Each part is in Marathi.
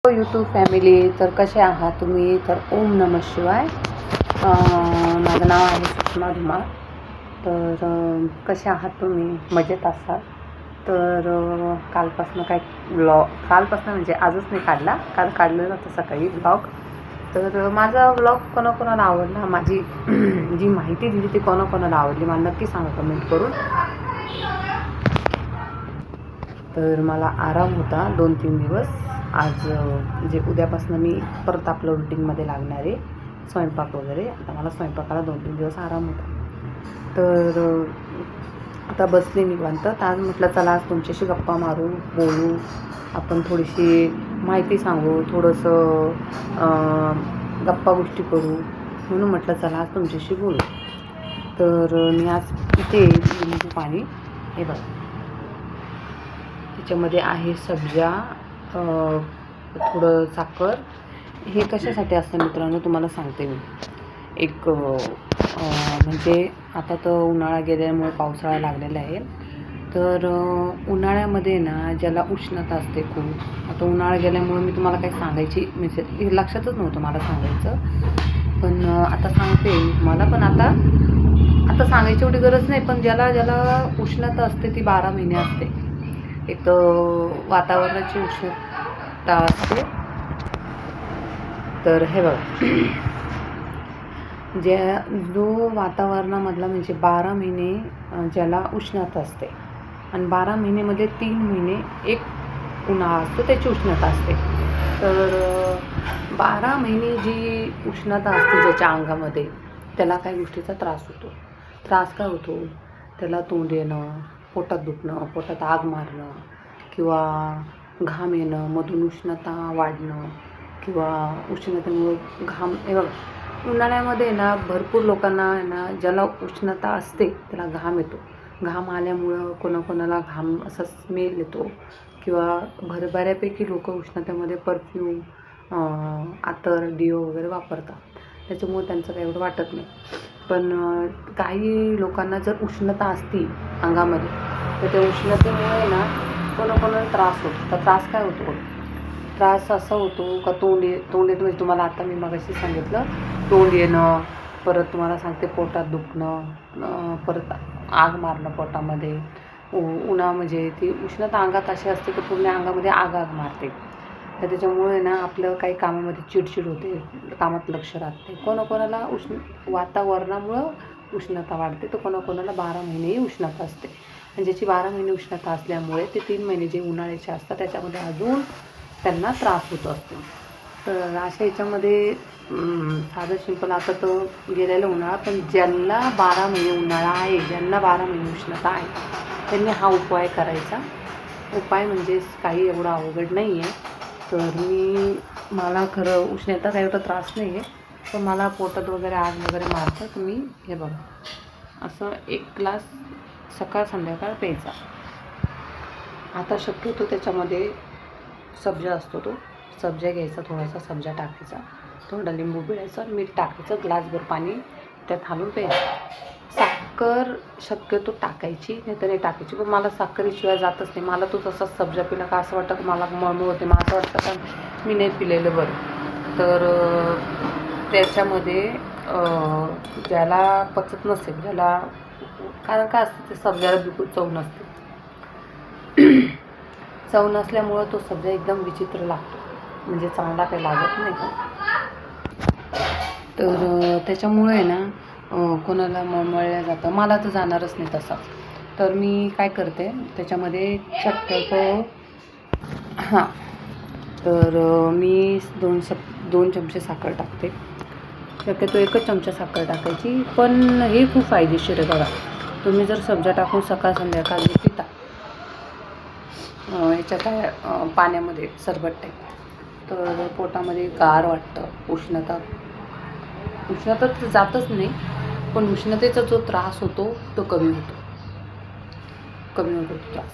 यूट्यूब फॅमिली, तर कसे आहात तुम्ही? तर ओम नमः शिवाय. माझं नाव आहे सुषमा धुमाळ. तर कसे आहात तुम्ही? मजेत असाल तर कालपासून कालपासून म्हणजे आजच नाही काढला, काल काढलेलं होतं सकाळी ब्लॉग. तर माझा ब्लॉग कोणाकोणाला आवडला, माझी जी माहिती दिली ती कोणाकोणाला आवडली मला नक्की सांगा कमेंट करून. तर मला आराम होता 2-3 दिवस. आज म्हणजे उद्यापासून मी परत आपलं रुटीनमध्ये लागणार आहे, स्वयंपाक वगैरे. आता मला स्वयंपाकाला 2-3 दिवस आराम होता. तर आता बसले निवांत. तर आज म्हटलं चला आज तुमच्याशी गप्पा मारू, बोलू, आपण थोडीशी माहिती सांगू, थोडंसं गप्पा गोष्टी करू, म्हणून म्हटलं चला आज तुमच्याशी बोलू. तर मी आज इथे लिंबू पाणी, हे बघा त्याच्यामध्ये आहे सब्जा, थोडं साखर. हे कशासाठी असतं मित्रांनो तुम्हाला सांगते मी. एक म्हणजे आता तर उन्हाळा गेल्यामुळे पावसाळा लागलेला आहे. तर उन्हाळ्यामध्ये ना ज्याला उष्णता असते खूप, आता उन्हाळा गेल्यामुळे मी तुम्हाला काही सांगायची म्हणजे हे लक्षातच नव्हतं मला सांगायचं, पण आता सांगते मी तुम्हाला. पण आता सांगायची एवढी गरज नाही, पण ज्याला उष्णता असते ती 12 महिने असते. एक वातावरणाची उष्णता असते. तर हे बघा, जो वातावरणामधला म्हणजे 12 महिने ज्याला उष्णता असते, आणि 12 महिन्यामध्ये 3 महिने एक उन्हाळा असतो, त्याची उष्णता असते. तर 12 महिने जी उष्णता असते ज्याच्या अंगामध्ये, त्याला काही गोष्टीचा त्रास होतो. त्रास काय होतो? त्याला तोंड येणं, पोटात दुखणं, पोटात आग मारणं, किंवा घाम येणं, मधून उष्णता वाढणं, किंवा उष्णतेमुळे घाम. हे बघा, उन्हाळ्यामध्ये ना भरपूर लोकांना ना ज्याला उष्णता असते त्याला घाम येतो. घाम आल्यामुळं कोणाकोणाला घाम असा स्मेल येतो, किंवा बऱ्यापैकी लोक उष्णतेमध्ये परफ्यूम, अत्तर, डिओ वगैरे वापरतात. त्याच्यामुळे त्यांचं काही एवढं वाटत नाही. पण काही लोकांना जर उष्णता असती अंगामध्ये, तर त्या उष्णतेमुळे ना कोणाकोणाला त्रास होतो. तर त्रास काय होतो? त्रास असा होतो का तोंड येतं म्हणजे तुम्हाला आता मी मगाशी सांगितलं, तोंड येणं, परत तुम्हाला सांगते पोटात दुखणं, परत आग मारणं पोटामध्ये. उन्हा म्हणजे ती उष्णता अंगात अशी असते की पूर्ण अंगामध्ये आग मारते. तर त्याच्यामुळे ना आपलं काही कामामध्ये चिडचिड होते, कामात लक्ष राहत नाही. कोणाकोणाला वातावरणामुळं उष्णता वाढते, तर कोणाकोणाला 12 महिनेही उष्णता असते. आणि ज्याची 12 महिने उष्णता असल्यामुळे ते 3 महिने जे उन्हाळ्याचे असतात त्याच्यामध्ये अजून त्यांना त्रास होत असतो. तर अशा याच्यामध्ये साधं सिंपल, आता तो गेलेला उन्हाळा, पण ज्यांना 12 महिने उन्हाळा आहे, ज्यांना 12 महिने उष्णता आहे, त्यांनी हा उपाय करायचा. उपाय म्हणजे काही एवढा अवघड नाही आहे. तर मला खरं उष्णतेचा एवढा त्रास नाही आहे, पण मला पोटात वगैरे आग वगैरे मारतं. तुम्ही हे बघा, असं 1 ग्लास सकाळ संध्याकाळ प्यायचा. आता शक्यतो त्याच्यामध्ये सब्जा असतो, तो सब्जा घ्यायचा, थोडासा सब्जा टाकायचा, थोडा लिंबू पिळायचं, मीठ टाकायचं, ग्लासभर पाणी त्यात घालून प्यायचं. साखर शक्यतो टाकायची नाही तर नाही टाकायची, पण मला साखरेशिवाय जातच नाही. मला तो तसाच सब्जा पिला का असं वाटतं की मला मळमळ होते, मला असं वाटतं का मी नाही पिलेलं बरं. तर त्याच्यामध्ये ज्याला पचत नसेल, ज्याला, कारण काय असतं ते सब्जाला बिलकुल चव नसते. चव नसल्यामुळं तो सब्जा एकदम विचित्र लागतो, म्हणजे चांगला काही लागत नाही. तर त्याच्यामुळे ना कोणाला मळमळल्या जातं, मला तर जाणारच नाही तसा. तर मी काय करते त्याच्यामध्ये शक्यतो तर मी 2 चमचे साखर टाकते. शक्यतो 1च चमचा साखर टाकायची. पण हे खूप फायदेशीर आहे बघा. तुम्ही जर सब्जा टाकून सकाळ संध्याकाळ पिता याच्या काय पाण्यामध्ये सरबत टाईप, तर पोटामध्ये गार वाटतं. उष्णता तर जातच नाही, पण उष्णतेचा जो त्रास होतो तो कमी होतो तो त्रास.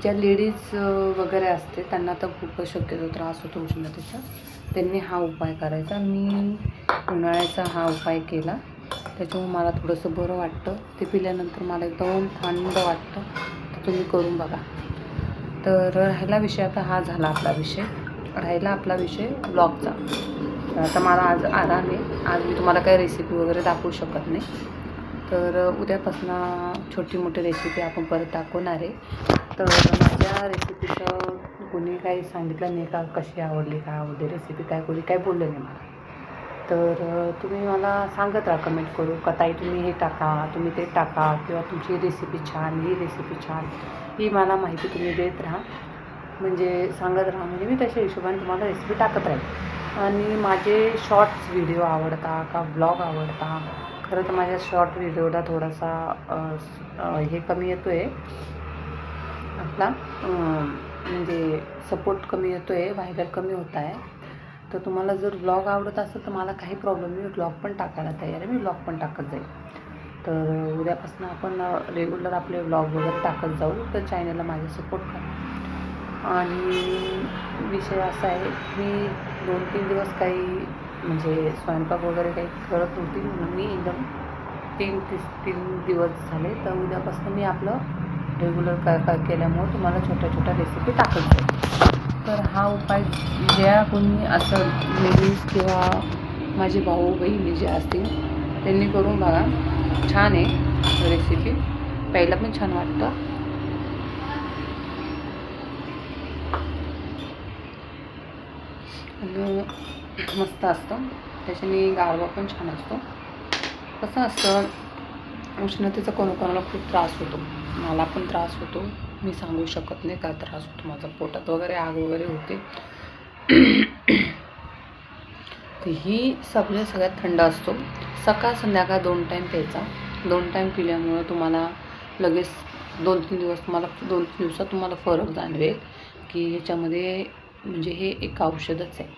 ज्या लेडीज वगैरे असते त्यांना तर खूपच शक्यतो त्रास होतो उष्णतेचा, त्यांनी हा उपाय करायचा. मी उन्हाळ्याचा हा उपाय केला, त्याच्यामुळे मला थोडंसं बरं वाटतं. ते पिल्यानंतर मला एकदम थंड वाटतं. तर तुम्ही करून बघा. तर राहिला विषय, आता हा झाला आपला विषय. राहिला आपला विषय ब्लॉगचा. आता मला आज आराम आहे. आज मी तुम्हाला काही रेसिपी वगैरे दाखवू शकत नाही. तर उद्यापासून छोटी मोठी रेसिपी आपण परत दाखवणार आहे. तर माझ्या रेसिपीचं कोणी काही सांगितलं नाही का कशी आवडली, काय आवडली रेसिपी, काय कोणी काय बोललं नाही मला. तर तुम्ही मला सांगत राहा कमेंट करू का ताई तुम्ही हे टाका, तुम्ही ते टाका, किंवा तुमची रेसिपी छान, ही रेसिपी छान, ही मला माहिती तुम्ही देत राहा. म्हणजे सांगत राहा, म्हणजे मी तशा हिशोबाने तुम्हाला रेसिपी टाकत राहील. आणि माझे शॉर्ट्स व्हिडिओ आवडता का ब्लॉग आवडता? खरं तर माझ्या शॉर्ट व्हिडिओला थोडासा हे कमी येतो आहे आपला, म्हणजे सपोर्ट कमी येतो आहे, व्हायरल कमी होत आहे. तर तुम्हाला जर ब्लॉग आवडत असेल तर मला काही प्रॉब्लेम नाही, मी ब्लॉग पण टाकायला तयार आहे, मी ब्लॉग पण टाकत जाईल. तर उद्यापासून आपण रेग्युलर आपले ब्लॉग वगैरे टाकत जाऊ. तर चॅनलला माझा सपोर्ट करा. आणि विषय असा आहे, मी 2-3 दिवस काही म्हणजे स्वयंपाक वगैरे काही करत नव्हती, म्हणून मी एकदम 3 दिवस झाले. तर उद्यापासून मी आपलं रेग्युलर काय केल्यामुळं तुम्हाला छोट्या छोट्या रेसिपी टाकत जाईल. तर हा उपाय ज्या कोणी असं लेडीज किंवा माझे भाऊ बहिणी जे असतील त्यांनी करून बघा. छान आहे रेसिपी, प्यायला पण छान वाटतं. आणि मस्त असतं, त्याच्याने गारवा पण छान असतो. कसं असतं, उष्णतेचा कोणाकोणाला खूप त्रास होतो, मला पण त्रास होतो, मी सांगू शकत नाही काय त्रास होतो. माझा पोटात वगैरे आग वगैरे होते. तर ही सगळ्यात थंड असतो. सकाळ संध्याकाळ 2 टाईम प्यायचा. 2 टाईम पिल्यामुळं तुम्हाला लगेच 2-3 दिवसात तुम्हाला फरक जाणवेल की ह्याच्यामध्ये म्हणजे हे एक औषधच आहे.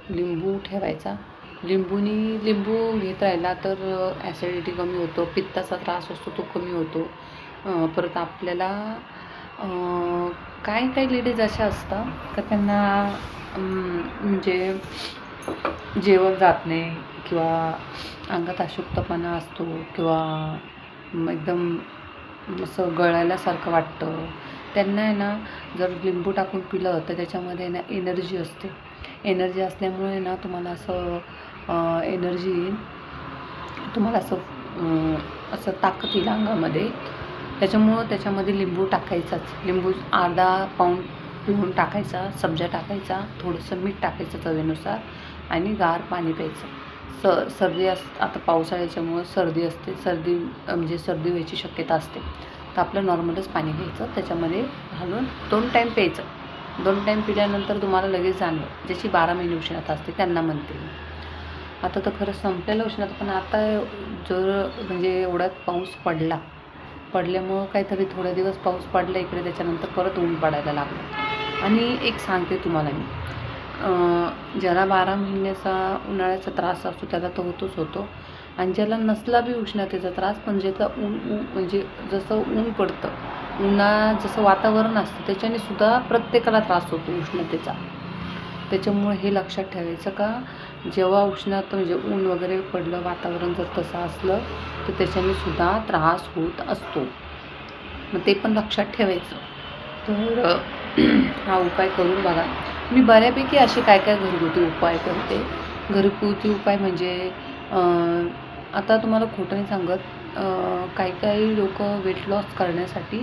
लिंबू ठेवायचा. लिंबू घेत राहिला तर ॲसिडिटी कमी होतो, पित्ताचा त्रास असतो तो कमी होतो. परत आपल्याला काही लेडीज अशा असतात का त्यांना म्हणजे जेवण जात नाही, किंवा अंगात अशक्तपणा असतो, किंवा एकदम असं गळाल्यासारखं वाटतं. त्यांना आहे ना, जर लिंबू टाकून पिलं तर त्याच्यामध्ये ना एनर्जी असते. एनर्जी असल्यामुळे ना तुम्हाला असं एनर्जी येईल, तुम्हाला असं ताकद येईल अंगामध्ये. त्याच्यामुळं त्याच्यामध्ये लिंबू टाकायचाच. लिंबू अर्धा पाऊंड पिळून टाकायचा, सब्जा टाकायचा, थोडंसं मीठ टाकायचं चवीनुसार, आणि गार पाणी प्यायचं. सर्दी आता पावसाळ्याच्यामुळं सर्दी असते, म्हणजे सर्दी व्हायची शक्यता असते. तर आपलं नॉर्मलच पाणी घ्यायचं, त्याच्यामध्ये घालून 2 टाईम प्यायचं. 2 टाईम पिल्यानंतर तुम्हाला लगेच जाणवेल. ज्याची 12 महिने उष्णता असते त्यांना म्हणते मी. आता तर खरं संपलेलं उष्णता, पण आता जर म्हणजे एवढ्यात पाऊस पडल्यामुळं काहीतरी थोडे दिवस पाऊस पडला इकडे, त्याच्यानंतर परत ऊन पडायला लागलं. आणि एक सांगते तुम्हाला मी, ज्याला 12 महिन्याचा उन्हाळ्याचा त्रास असतो त्याला तर होतो. आणि ज्याला नसला बी उष्णतेचा त्रास, पण ज्याचा म्हणजे जसं ऊन पडतं, जसं वातावरण असतं त्याच्याने सुद्धा प्रत्येकाला त्रास होतो उष्णतेचा. त्याच्यामुळे हे लक्षात ठेवायचं का जेव्हा उष्णता म्हणजे ऊन वगैरे पडलं, वातावरण जर तसं असलं तर त्याच्याने सुद्धा त्रास होत असतो. मग ते पण लक्षात ठेवायचं. तर हा उपाय करून बघा. मी बऱ्यापैकी असे काय घरगुती उपाय करते. घरगुती उपाय म्हणजे आता तुम्हाला खोटं नाही सांगत, काही लोकं वेट लॉस करण्यासाठी,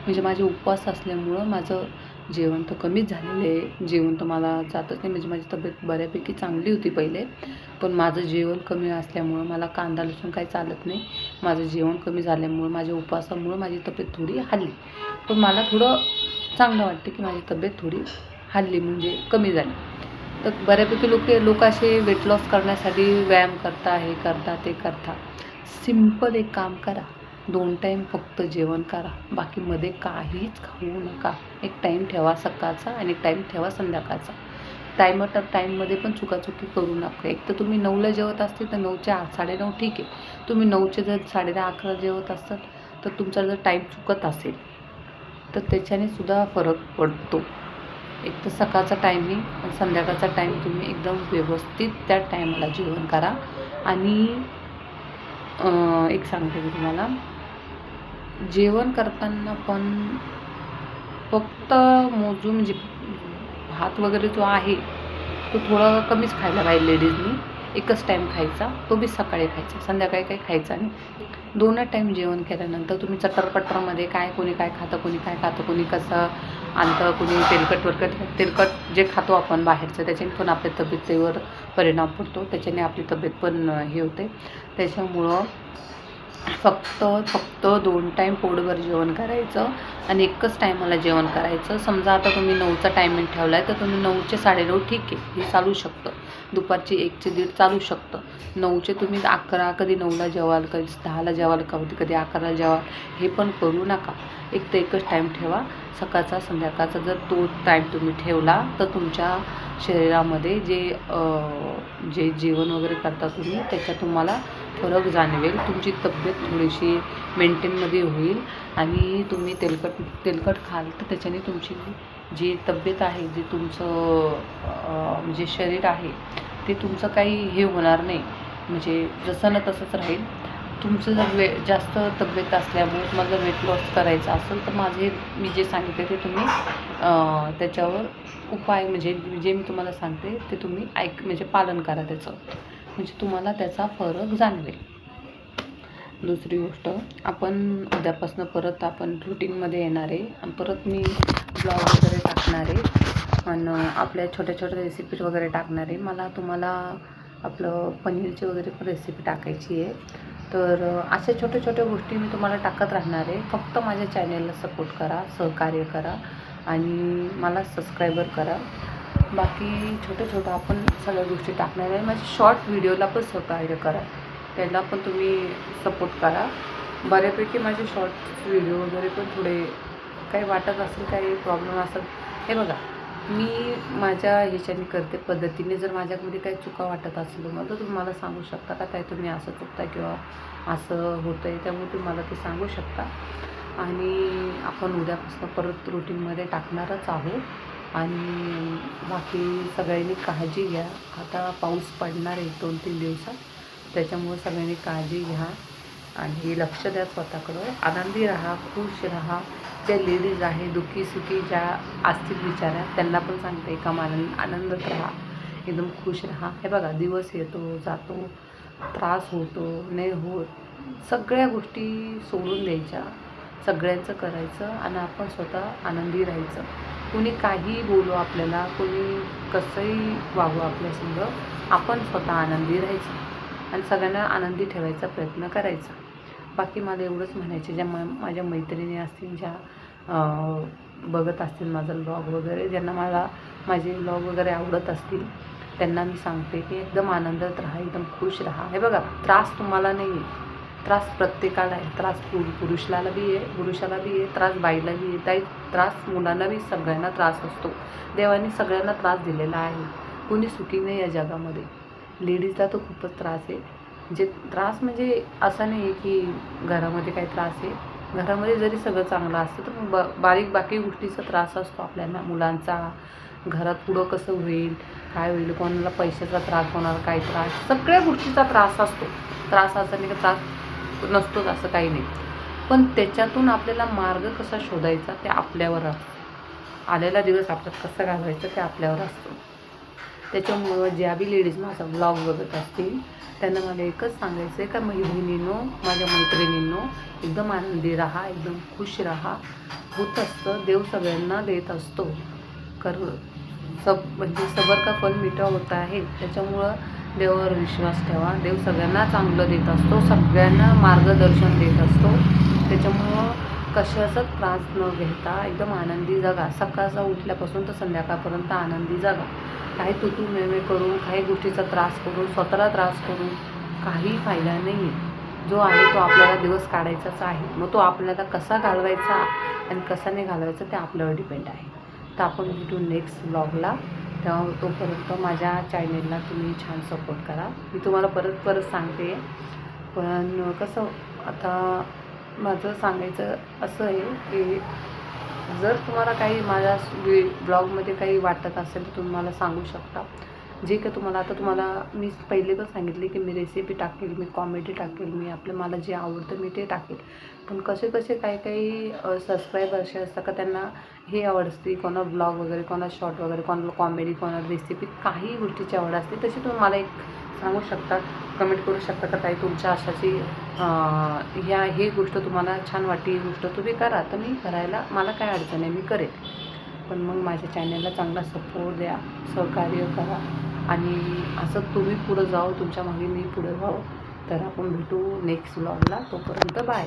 म्हणजे माझे उपवास असल्यामुळं माझं जेवण तर कमीच झालेलं आहे. जेवण तर मला जातच नाही, म्हणजे माझी तब्येत बऱ्यापैकी चांगली होती पहिले, पण माझं जेवण कमी असल्यामुळं मला कांदा लसूण काही चालत नाही. माझं जेवण कमी झाल्यामुळं, माझ्या उपवासामुळं माझी तब्येत थोडी हलली. पण मला थोडं चांगलं वाटते की माझी तब्येत थोडी हलली, म्हणजे कमी झाली. तर बऱ्यापैकी लोक असे वेट लॉस करण्यासाठी व्यायाम करता, हे करता, ते करता. सिम्पल एक काम करा, 2 टाईम फक्त जेवण करा, बाकीमध्ये काहीच खाऊ नका. एक टाईम ठेवा सकाळचा आणि एक टाईम ठेवा संध्याकाळचा. टाईममध्ये पण चुकाचुकी करू नका. एक तर तुम्ही 9ला जेवत असतील तर 9च्या 9:30 ठीक आहे. तुम्ही 9चे जर 10:30-11 जेवत असाल तर तुमचा जर टाईम चुकत असेल तर त्याच्याने सुद्धा फरक पडतो. एक तर सकाळचा टायमिंग आणि संध्याकाळचा टाईम तुम्ही एकदम व्यवस्थित त्या टायमाला जेवण करा. आणि एक सांगते मी तुम्हाला, जेवण करताना पण फक्त मोजून, म्हणजे भात वगैरे जो आहे तो थोडा कमीच खायला पाहिजे लेडीजनी. एकच टाईम खायचा, तो बी सकाळी खायचा, संध्याकाळी काही खायचा नाही. 2 टाईम जेवण केल्यानंतर तुम्ही चटरपटरमध्ये काय कोणी काय खातं, कोणी काय खातं, कोणी कसं आणतं, कोणी तेलकट जे खातो आपण बाहेरचं त्याच्याने पण आपल्या तब्येतीवर परिणाम पडतो, त्याच्याने आपली तब्येत पण हे होते. त्याच्यामुळं फक्त 2 टाईम पोटभर जेवण करायचं आणि एकच टायमाला जेवण करायचं. समजा आता तुम्ही 9चा टायमिंग ठेवला आहे तर तुम्ही 9चे 9:30 ठीक आहे, हे चालू शकतं. दुपारची 1चे 1:30 चालू शकतं. 9चे तुम्ही 11, कधी 9ला जेवाल, कधी 10ला जेवाल, कधी 11ला जेवाल, हे पण करू नका. एक तर एकच टाईम ठेवा. सकाळचा संध्याकाळचा जर तो टाईम तुम्ही ठेवला तर तुमच्या शरीरामध्ये जे जेवण वगैरे करता तुम्ही त्याच्यात तुम्हाला फरक जाणवेल. तुमची तब्येत थोडीशी मेंटेनमध्ये होईल आणि तुम्ही तेलकट खाल तर त्याच्याने तुमची जी तब्येत आहे, जे तुमचं म्हणजे शरीर आहे ते तुमचं काही हे होणार नाही, म्हणजे जसं ना तसंच राहील. तुमचं जर जास्त तब्येत असल्यामुळे तुम्हाला जर वेट लॉस करायचा असेल तर मी जे सांगितले ते तुम्ही त्याच्यावर उपाय म्हणजे जे मी तुम्हाला सांगते ते तुम्ही म्हणजे पालन करा त्याचं, म्हणजे तुम्हाला त्याचा फरक जाणवेल. दुसरी गोष्ट, आपण उद्यापासून परत आपण रुटीनमध्ये येणार आहे आणि परत मी ब्लॉग वगैरे टाकणार आहे आणि आपल्या छोट्या छोट्या रेसिपीज वगैरे टाकणार आहे. मला तुम्हाला आपलं पनीरची वगैरे पण रेसिपी टाकायची आहे. तर अशा छोट्या छोट्या गोष्टी मी तुम्हाला टाकत राहणार आहे. फक्त माझ्या चॅनेलला सपोर्ट करा, सहकार्य करा आणि मला सबस्क्रायबर करा. बाकी छोटं आपण सगळ्या गोष्टी टाकणार आहे. माझ्या शॉर्ट व्हिडिओला पण सहकार्य करा, त्याला पण तुम्ही सपोर्ट करा. बऱ्यापैकी माझे शॉर्ट व्हिडिओ वगैरे पण थोडे काही वाटत असेल, काही प्रॉब्लेम असेल, हे बघा मी माझ्या ह्याच्याने करते पद्धतीने. जर माझ्यामध्ये काही चुका वाटत असेल मग तर तुम्ही मला सांगू शकता का, काय तुम्ही असं चुकता किंवा असं होतं आहे, त्यामुळे तुम्ही मला ते सांगू शकता. आणि आपण उद्यापासून परत रुटीनमध्ये टाकणारच आहोत आणि बाकी सगळ्यांनी काळजी घ्या. आता पाऊस पडणार आहे 2-3 दिवसात, त्याच्यामुळे सगळ्यांनी काळजी घ्या आणि लक्ष द्या स्वतःकडं. आनंदी राहा, खुश राहा. ज्या लेडीज आहे दुःखी ज्या असतील बिचाऱ्या त्यांना पण सांगते का आनंदात राहा, एकदम खुश राहा. हे बघा दिवस येतो जातो, त्रास होतो नाही होत, सगळ्या गोष्टी सोडून द्यायच्या, सगळ्यांचं करायचं आणि आपण स्वतः आनंदी राहायचं. कोणी काही बोलू आपल्याला, कोणी कसंही वागू आपल्यासंग, आपण स्वतः आनंदी राहायचं आणि सगळ्यांना आनंदी ठेवायचा प्रयत्न करायचा. बाकी मला एवढंच म्हणायचे, ज्या माझ्या मैत्रिणी असतील, ज्या बघत असतील माझा ब्लॉग वगैरे, ज्यांना माझे ब्लॉग वगैरे आवडत असतील त्यांना मी सांगते की एकदम आनंदात राहा, एकदम खुश राहा. हे बघा त्रास तुम्हाला नाही आहे, त्रास प्रत्येकाला आहे. त्रास पुरुषाला बी आहे, त्रास बाईला बी आहे, त्रास मुलांना बी, सगळ्यांना त्रास असतो. देवाने सगळ्यांना त्रास दिलेला आहे, कुणी सुखी नाही या जगामध्ये. लेडीजला तर खूपच त्रास आहे. त्रास म्हणजे असं नाही आहे की घरामध्ये काही त्रास आहे, घरामध्ये जरी सगळं चांगलं असतं तर बारीक बाकी गोष्टीचा त्रास असतो आपल्याला, मुलांचा, घरात पुढं कसं होईल, काय होईल, कोणाला पैशाचा त्रास होणार, काय त्रास, सगळ्या गोष्टीचा त्रास असतो. त्रास असा नाही का त्रास नसतोच असं काही नाही, पण त्याच्यातून आपल्याला मार्ग कसा शोधायचा ते आपल्यावर असतं. आलेला दिवस आपल्यात कसं घालवायचं ते आपल्यावर असतं. त्याच्यामुळं ज्या बी लेडीज माझा ब्लॉग बघत असतील त्यांना मला एकच सांगायचं आहे का बहिणींनो, माझ्या मैत्रिणींनो, एकदम आनंदी राहा, एकदम खुश राहा. होत असतं, देव सगळ्यांना देत असतो. म्हणजे सबर का फल मीठा होता आहे. त्याच्यामुळं देवावर विश्वास ठेवा. देव सगळ्यांना चांगलं देत असतो, सगळ्यांना मार्गदर्शन देत असतो. त्याच्यामुळं कशाचाच त्रास न घेता एकदम आनंदी जगा. सकाळचा उठल्यापासून तर संध्याकाळपर्यंत आनंदी जगा. काही तू मेवे करून, काही गोष्टीचा त्रास करून, स्वतःला त्रास करून काही फायदा नाही आहे. जो आहे तो आपल्याला दिवस काढायचाच आहे. मग तो आपल्याला कसा घालवायचा आणि कसा नाही घालवायचा ते आपल्यावर डिपेंड आहे. तर आपण भेटू नेक्स्ट ब्लॉगला. तेव्हा तोपर्यंत माझ्या चॅनेलला तुम्ही छान सपोर्ट करा. मी तुम्हाला परत सांगते, पण कसं आता माझं सांगायचं असं आहे की जर तुम्हाला काही माझ्या ब्लॉगमध्ये काही वाटत असेल तर तुम्ही मला सांगू शकता. जे काही तुम्हाला मी पहिले पण सांगितले की मी रेसिपी टाकेल, मी कॉमेडी टाकेल, मी मला जे आवडतं मी ते टाकेल. पण कसे काही सबस्क्राईबर असे असतात का त्यांना हे आवड असते, कोणाला ब्लॉग वगैरे, कोणाला शॉर्ट वगैरे, कोणाला कॉमेडी, कोणाला रेसिपी, काही गोष्टीची आवड असते. तशी तुम्ही मला एक सांगू शकता, कमेंट करू शकता का ताई तुमच्या अशाची ही गोष्ट तुम्हाला छान वाटली, ही गोष्ट तुम्ही करा. तर मी करायला मला काय अडचण आहे, मी करेन. पण मग माझ्या चॅनलला चांगला सपोर्ट द्या, सहकार्य करा आणि असं तुम्ही पुढं जाओ, तुमच्या मागे मी पुढं जाऊ. तर आपण भेटू नेक्स्ट व्लॉगला. तोपर्यंत बाय.